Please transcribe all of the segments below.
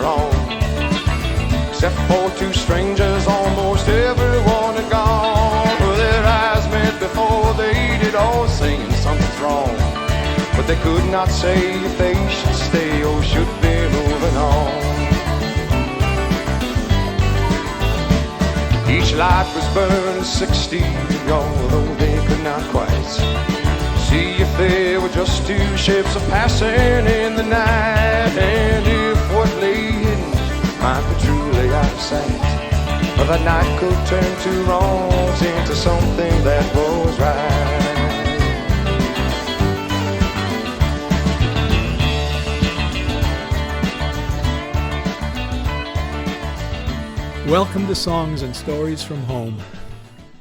were home. Except for two strangers, almost everyone had gone. Well, their eyes met before they did all, saying something's wrong. But they could not say if they should stay or should be moving on. Each light was burned 60, although they could not quite see if there were just two ships a-passing in the night, and if what lay hidden might be truly out of sight. But that night could turn two wrongs into something that was right. Welcome to Songs and Stories from Home,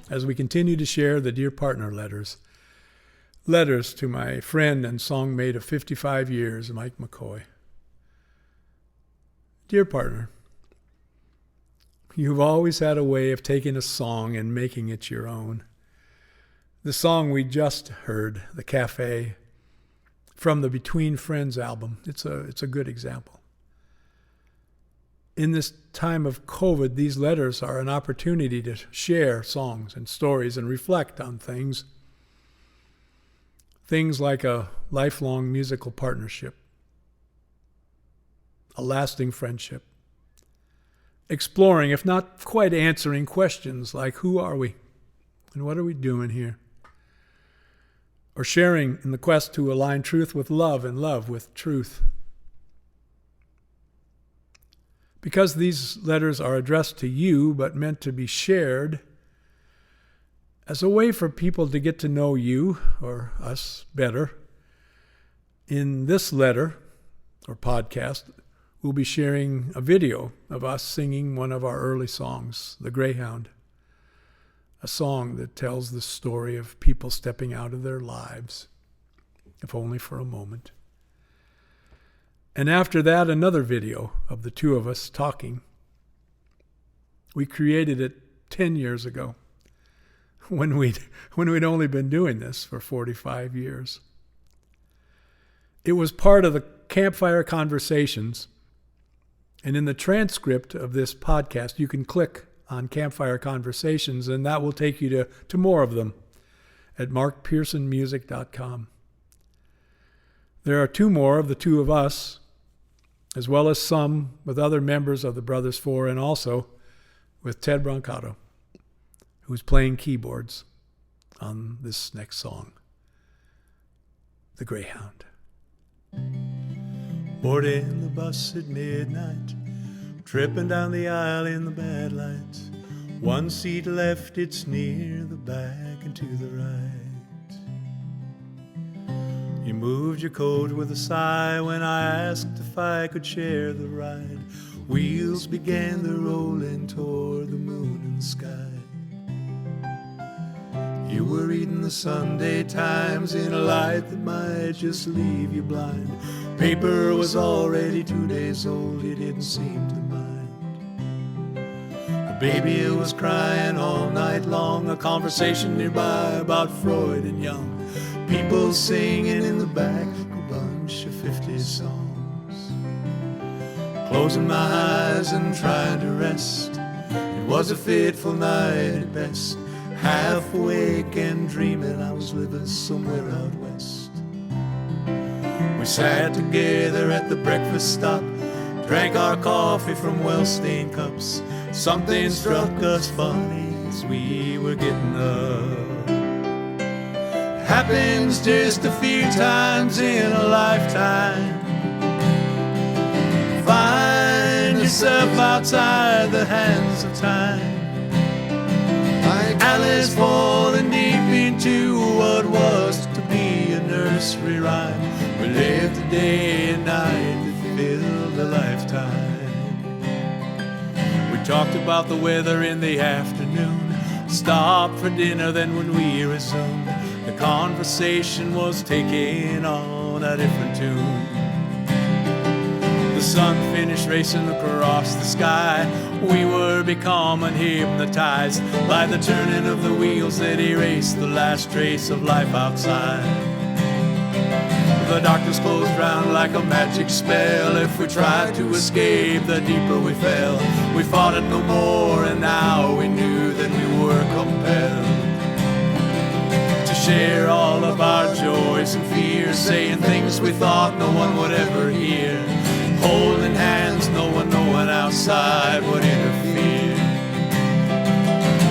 as we continue to share the Dear Partner letters. Letters to my friend and songmate of 55 years, Mike McCoy. Dear Partner, you've always had a way of taking a song and making it your own. The song we just heard, the Café, from the Between Friends album, it's a good example. In this time of COVID, these letters are an opportunity to share songs and stories and reflect on things. Things like a lifelong musical partnership, a lasting friendship, exploring, if not quite answering, questions like, who are we and what are we doing here? Or sharing in the quest to align truth with love and love with truth. Because these letters are addressed to you but meant to be shared as a way for people to get to know you or us better, in this letter or podcast, we'll be sharing a video of us singing one of our early songs, The Greyhound, a song that tells the story of people stepping out of their lives, if only for a moment. And after that, another video of the two of us talking. We created it 10 years ago, when we'd only been doing this for 45 years. It was part of the Campfire Conversations, and in the transcript of this podcast, you can click on Campfire Conversations, and that will take you to more of them at markpearsonmusic.com. There are two more of the two of us, as well as some with other members of the Brothers Four, and also with Ted Brancato, who's playing keyboards on this next song, The Greyhound. Boarding the bus at midnight, tripping down the aisle in the bad lights. One seat left, it's near the back and to the right. You moved your coat with a sigh when I asked if I could share the ride. Wheels began the rolling toward the moon and the sky. You were reading the Sunday Times in a light that might just leave you blind. Paper was already 2 days old, you didn't seem to mind. A baby was crying all night long, a conversation nearby about Freud and Jung. People singing in the back, a bunch of 50s songs. Closing my eyes and trying to rest, it was a fateful night at best. Half awake and dreaming I was living somewhere out west. We sat together at the breakfast stop, drank our coffee from well-stained cups. Something struck us funny as we were getting up. Happens just a few times in a lifetime. Find yourself outside the hands of time, like Alice falling deep into what was to be a nursery rhyme. We lived a day and night that filled a lifetime. We talked about the weather in the afternoon, stopped for dinner, then when we resumed, the conversation was taking on a different tune. The sun finished racing across the sky. We were becoming hypnotized by the turning of the wheels that erased the last trace of life outside. The darkness closed round like a magic spell. If we tried to escape, the deeper we fell. We fought it no more, and now we knew that we were compelled to share all of our joys and fears, saying things we thought no one would ever hear, holding hands, no one outside would interfere.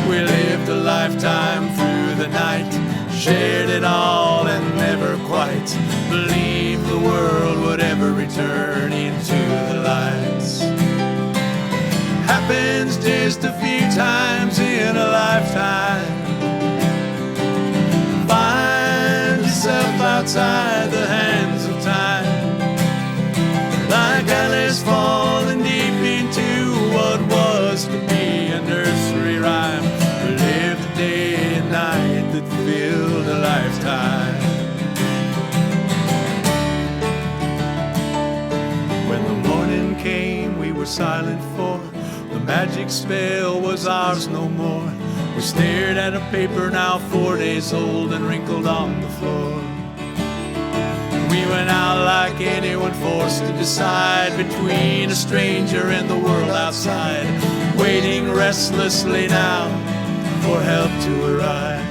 We lived a lifetime through the night, shared it all and never quite believed the world would ever return into the lights. Happens just a few times in a lifetime. Find yourself outside the hands of time, like Alice falling deep into what was to be a nursery rhyme. We lived a day and night that filled a lifetime. When the morning came, we were silent, for the magic spell was ours no more. We stared at a paper now 4 days old and wrinkled on the floor. We went out like anyone, forced to decide between a stranger and the world outside, waiting restlessly now for help to arrive.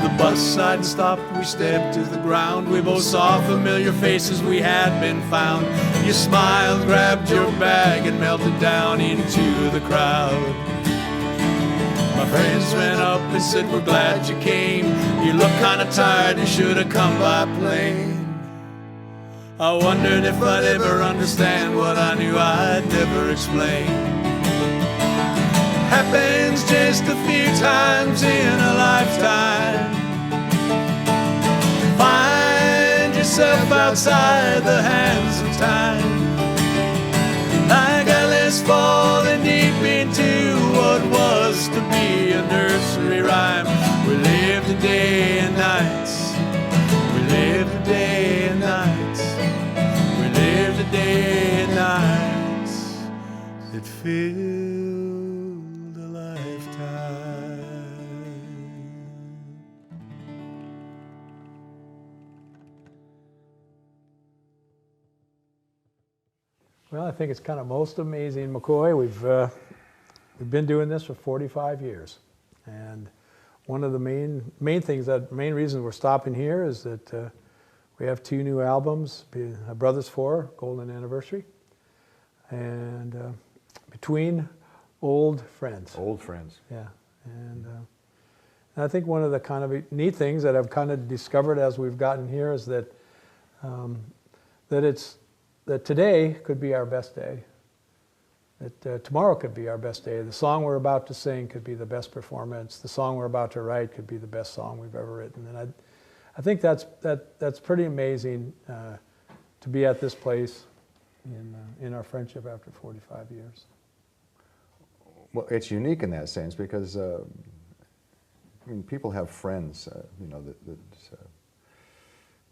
The bus sign stopped, we stepped to the ground. We both saw familiar faces, we had been found. You smiled, grabbed your bag and melted down into the crowd. My friends went up and said, we're glad you came. You look kinda tired, you should've come by plane. I wondered if I'd ever understand what I knew I'd never explain. Happens just a few times in a lifetime. Find yourself outside the hands of time, like Alice falling deep into what was to be a nursery rhyme. We lived a day and nights. We lived a day and nights. We lived a day and nights that filled a lifetime. Well, I think it's kind of most amazing, McCoy. We've been doing this for 45 years, and one of the main reasons we're stopping here is that we have 2 new albums, Brothers 4, Golden Anniversary, and Between Old Friends. Old friends. Yeah, and I think one of the kind of neat things that I've kind of discovered as we've gotten here is that that today could be our best day. That tomorrow could be our best day. The song we're about to sing could be the best performance. The song we're about to write could be the best song we've ever written. And I think that's pretty amazing to be at this place in our friendship after 45 years. Well, it's unique in that sense because I mean, people have friends, you know, that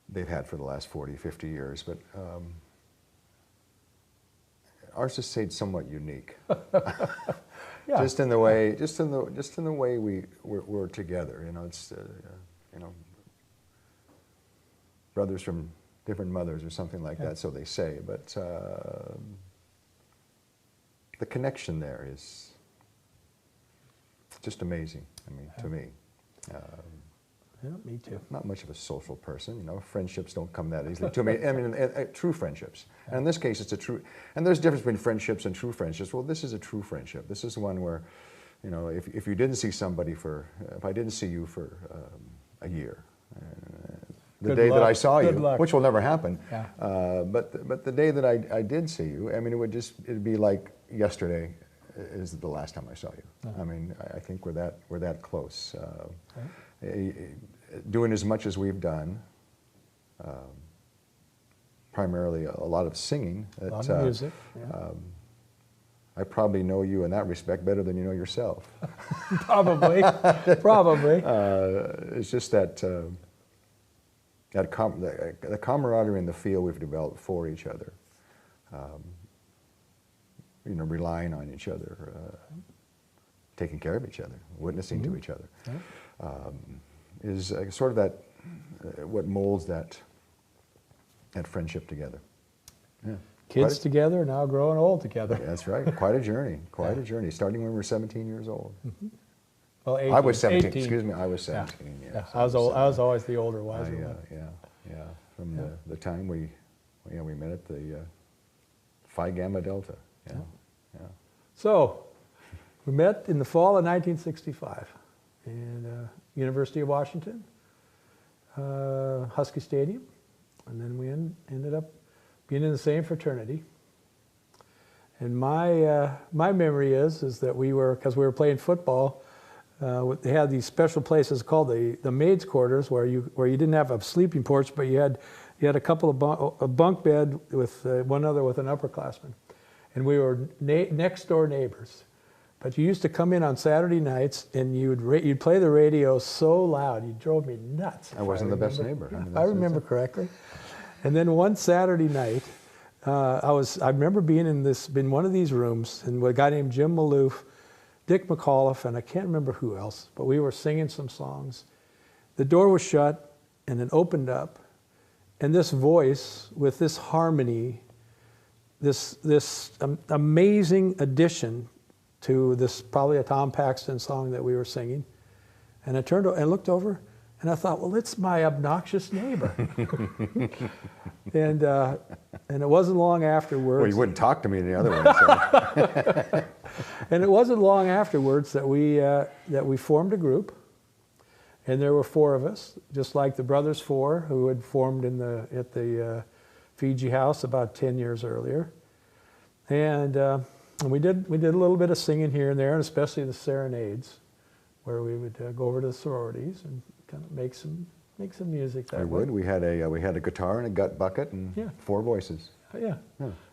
they've had for the last 40, 50 years, but ours just stayed somewhat unique. Yeah. Just in the way we're together. You know, it's you know, brothers from different mothers or something like that, so they say. But the connection there is just amazing. I mean, to me. Yeah, me too. Not much of a social person, you know. Friendships don't come that easily to me. I mean, true friendships. And in this case, it's a true. And there's a difference between friendships and true friendships. Well, this is a true friendship. This is one where, you know, if you didn't see somebody if I didn't see you for a year, the Good day luck. that I saw Good you, luck. which will never happen, Yeah. but the day that I did see you, I mean, it'd be like yesterday is the last time I saw you. I mean, I think we're that close. Doing as much as we've done, primarily a lot of singing. A lot of music. Yeah. I probably know you in that respect better than you know yourself. Probably. It's just that the camaraderie in the field we've developed for each other. You know, relying on each other, taking care of each other, witnessing to each other. Yeah. Is sort of that what molds that Had friendship together. Yeah. Kids together, now growing old together. That's right. Quite a journey. Quite a journey. Starting when we were 17 years old. Well, 18, I was 17. 18. Excuse me. I was 17. Yeah. Yes, I was always the older, wiser one. Yeah. From the time we met at the Phi Gamma Delta. Yeah. So, we met in the fall of 1965 in University of Washington, Husky Stadium, and then we ended up being in the same fraternity. And my memory is that because we were playing football, they had these special places called the maids' quarters where you didn't have a sleeping porch, but you had a couple of a bunk bed with one other with an upperclassman, and we were next door neighbors. But you used to come in on Saturday nights and you'd play the radio so loud you drove me nuts. I wasn't the best neighbor. If I remember correctly. And then one Saturday night, I remember being in one of these rooms, and a guy named Jim Maloof, Dick McAuliffe, and I can't remember who else, but we were singing some songs. The door was shut and it opened up, and this voice with this harmony, this amazing addition to this, probably a Tom Paxton song that we were singing. And I turned and looked over, and I thought, well, it's my obnoxious neighbor. And it wasn't long afterwards. Well, you wouldn't talk to me the other way. So. And it wasn't long afterwards that we formed a group, and there were four of us, just like the Brothers Four, who had formed at the Fiji House about 10 years earlier. And we did a little bit of singing here and there, and especially the serenades, where we would go over to the sororities and kind of make some music that way. We had a guitar and a gut bucket and four voices. Yeah.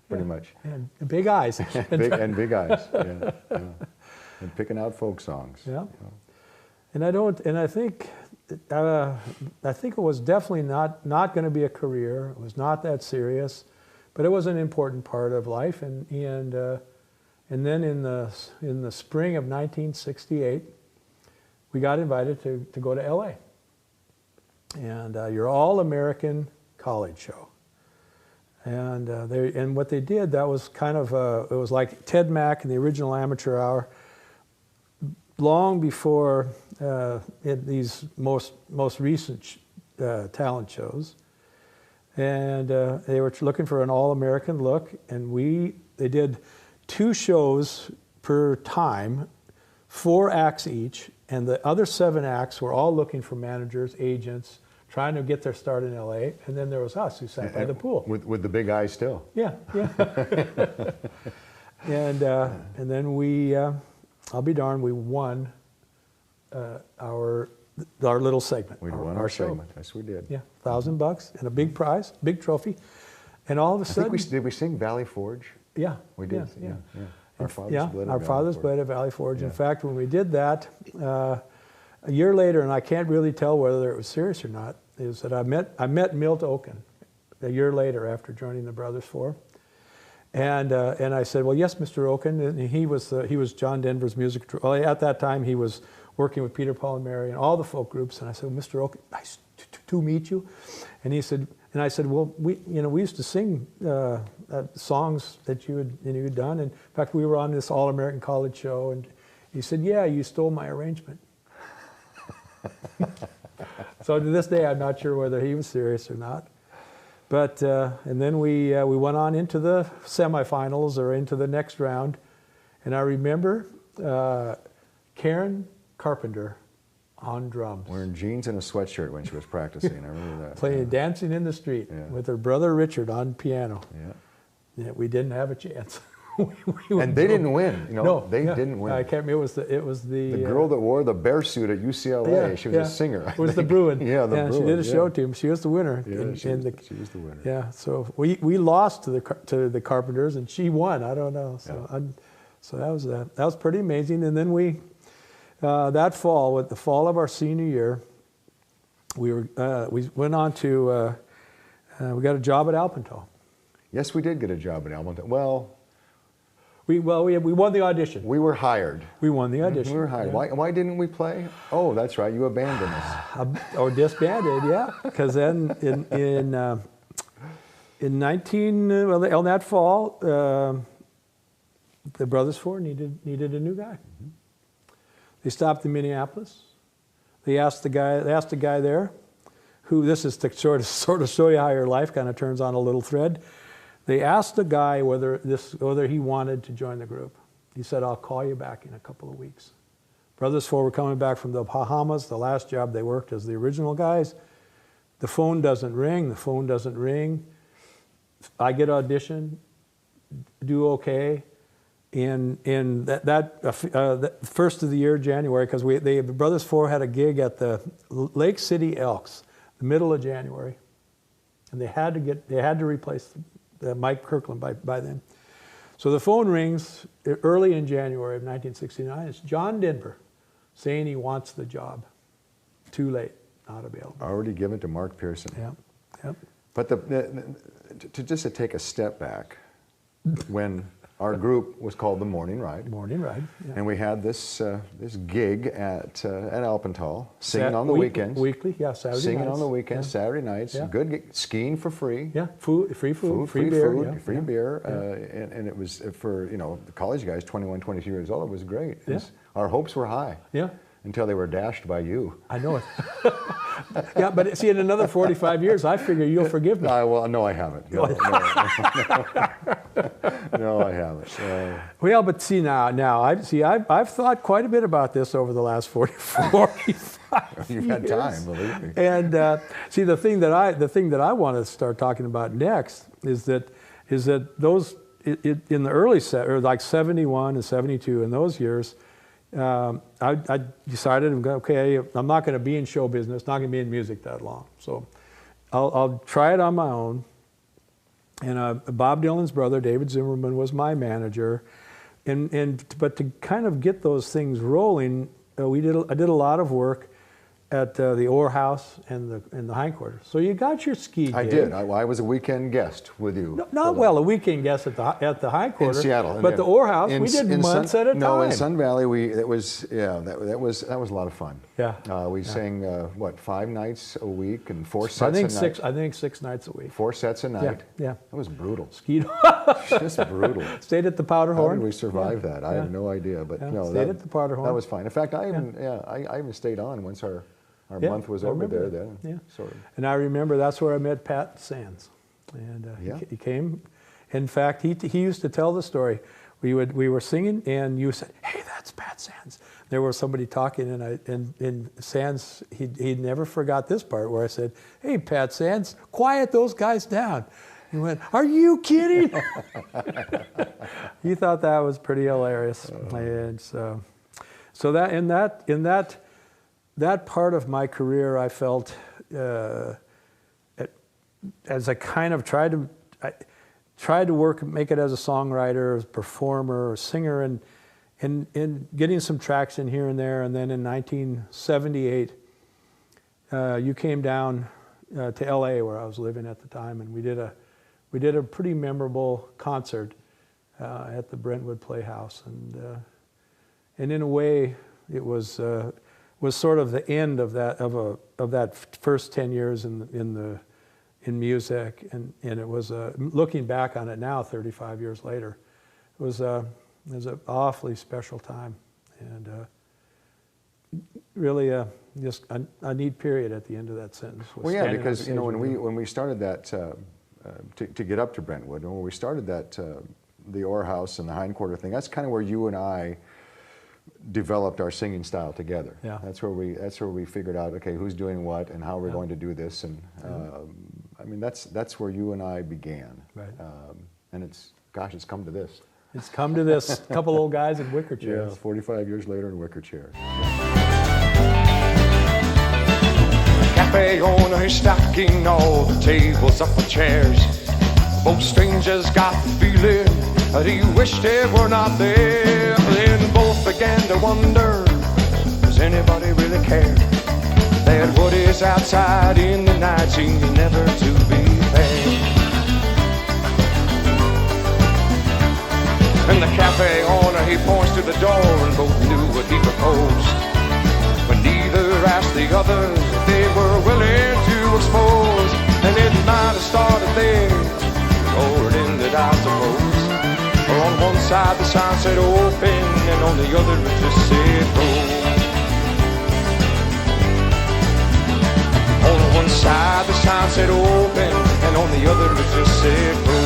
Pretty much. And big eyes. and big eyes. Yeah. And picking out folk songs. Yeah. And I think it was definitely not going to be a career. It was not that serious, but it was an important part of life. And then in the spring of 1968, we got invited to go to LA. And your all-American college show. And what they did, that was kind of it was like Ted Mack and the original Amateur Hour, long before these most recent talent shows. And they were looking for an all-American look, and they did 2 shows per time, 4 acts each, and the other 7 acts were all looking for managers, agents, trying to get their start in LA. And then there was us, who sat by the pool. With the big eyes still. Yeah. And then I'll be darned, we won our little segment. We won our segment. Yes, we did. Yeah, $1,000 and a big prize, big trophy. And all of a sudden... did we sing Valley Forge? Yeah. We did, yeah. Our father's bled at Valley Forge. In fact, when we did that, a year later, and I can't really tell whether it was serious or not, is that I met Milt Oken a year later after joining the Brothers Four, and I said, well, yes, Mr. Oken, and he was John Denver's music. Well, at that time he was working with Peter, Paul, and Mary and all the folk groups, and I said, well, Mr. Oken, nice to meet you, and he said, and I said, well, we used to sing songs that you had done, and in fact we were on this All-American College show, and he said, yeah, you stole my arrangement. So to this day, I'm not sure whether he was serious or not. But and then we went on into the semifinals or into the next round, and I remember Karen Carpenter on drums, wearing jeans and a sweatshirt when she was practicing. I remember that. Playing Dancing in the Street with her brother Richard on piano. Yeah, we didn't have a chance. And they didn't win. They didn't win. I can't remember. It was the girl that wore the bear suit at UCLA. She was a singer. It was the Bruin. The Bruin. She did a show team. She was the winner. Yeah, she was the winner. Yeah. So we lost to the Carpenters, and she won. I don't know. So so that was that. That was pretty amazing. And then we that fall, with the fall of our senior year, we went on to we got a job at Alpental. Yes, we did get a job at Alpental. Well. We won the audition. We were hired. We won the audition. We were hired. Yeah. Why didn't we play? Oh, that's right. You abandoned us. Or disbanded, yeah. Because then in that fall, the Brothers Four needed a new guy. Mm-hmm. They stopped in Minneapolis. They asked the guy there, who, this is to sort of show you how your life kind of turns on a little thread. They asked the guy whether he wanted to join the group. He said, "I'll call you back in a couple of weeks." Brothers Four were coming back from the Bahamas. The last job they worked as the original guys. The phone doesn't ring. I get audition, do okay. In that first of the year, January, because the Brothers Four had a gig at the Lake City Elks, the middle of January, and they had to replace Mike Kirkland by then. So the phone rings early in January of 1969. It's John Denver saying he wants the job. Too late, not available. Already given to Mark Pearson. Yep. But to take a step back, when our group was called the Morning Ride, Yeah. and we had this gig at Alpental, singing on the weekends, weekly, yeah, Saturday singing nights. on the weekends, Yeah. Saturday nights, Yeah. good gig, skiing for free. Yeah, free food, free beer, yeah. free beer, and it was for the college guys, 21, 22 years old. It was great. Our hopes were high. Yeah. Until they were dashed by you. I know it. Yeah, but see, in another 45 years, I figure you'll forgive me. No, I haven't. No, I haven't. Well, but see now, I've thought quite a bit about this over the last 45 You've years. had time, believe me. And see, the thing that I want to start talking about next is that those in the early or like 71 and 72, in those years. I decided, okay, I'm not going to be in show business, not going to be in music that long. So I'll try it on my own. And Bob Dylan's brother, David Zimmerman, was my manager. But to kind of get those things rolling, I did a lot of work at the Orr House and the hindquarters. So you got your ski gig. I did. I was a weekend guest with you. A weekend guest at the hindquarters. In Seattle. But the Orr House, we did months at a time. No, in Sun Valley, that was a lot of fun. Yeah. We sang 5 nights a week and 4 sets a night. I think 6 nights a week. 4 sets a night. Yeah. That was brutal. Skied. Just brutal. Stayed at the Powderhorn. How did we survive that? I have no idea. But stayed at the Powderhorn. That was fine. In fact, I even stayed on once our month was over there then. Yeah. Sort of. And I remember that's where I met Pat Sands. And he came. In fact, he used to tell the story. We were singing, and you said, "Hey, that's Pat Sands." There was somebody talking, and Sands, he never forgot this part where I said, "Hey, Pat Sands, quiet those guys down." He went, "Are you kidding?" He thought that was pretty hilarious. And so that in that part of my career, I felt as I kind of tried to make it as a songwriter, as a performer, or singer, and getting some traction here and there. And then in 1978, you came down to L.A. where I was living at the time, and we did a pretty memorable concert at the Brentwood Playhouse, and in a way, it was sort of the end of that first 10 years in music, and it was looking back on it now 35 years later, it was an awfully special time, and really just a neat period at the end of that sentence. Well, yeah, because when we started that to get up to Brentwood, and when we started that the Orr House and the hindquarter thing, that's kind of where you and I developed our singing style together. Yeah. That's where we figured out, okay, who's doing what and how we're going to do this, and I mean that's where you and I began. Right. And it's come to this. It's come to this. A couple old guys in wicker chairs. Yeah, 45 years later in wicker chairs. Cafe owner is stacking all the tables up with chairs. Both strangers got the feeling that he wished they were not there. Then both began to wonder, does anybody really care? That what is outside in the night seemed never to be fair. And the cafe owner, he points to the door, and both knew what he proposed. But neither asked the others if they were willing to expose. And it might have started there, side the sign said open, and on the other it just said close. On one side the sign said open, and on the other it just said close.